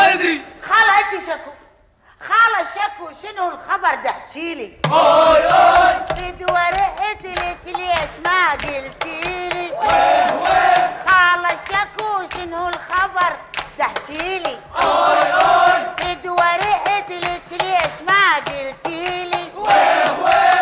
ولدي خالتي شكو، خالة شكو شنو الخبر ده احكيلي. رد ورقت ليش ما قلتيلي. خالة شكو شنو الخبر ده احكيلي. رد ورقت ليش ما قلتيلي.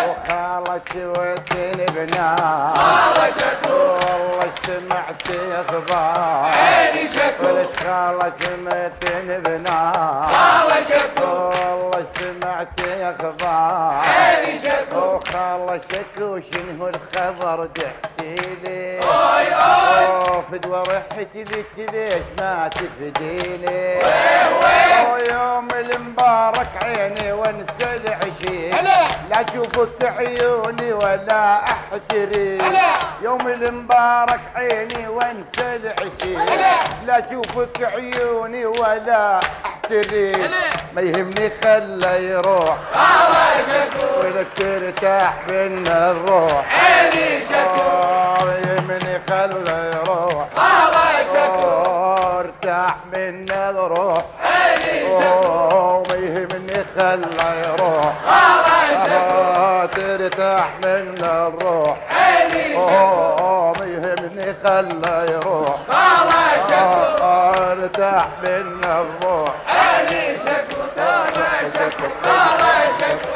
وخالتي وديني بنات خالة شكو والله سمعت اخبار عيني شكو وليش خالتي متين بنات خالة شكو والله سمعت اخبار عيني شكو وخالة شكو شنو الخبر تحكيلي. فدوى رحتي لك ليش ما تفديني. ويوم المبارك عيني وانسى العشيق لا اشوفك عيوني ولا احتري. يوم المبارك عيني وانسى العشيق لا اشوفك عيوني ولا احتري. ما يهمني خله يروح ولك ترتاح من الروح. عيني شكو ما يهمني خله يروح ارتاح من الروح. ما يهمني خله يروح ترتاح من الروح. ما يهمني خله يروح ارتاح من الروح. عيني شكو خالة شكو خالة شكو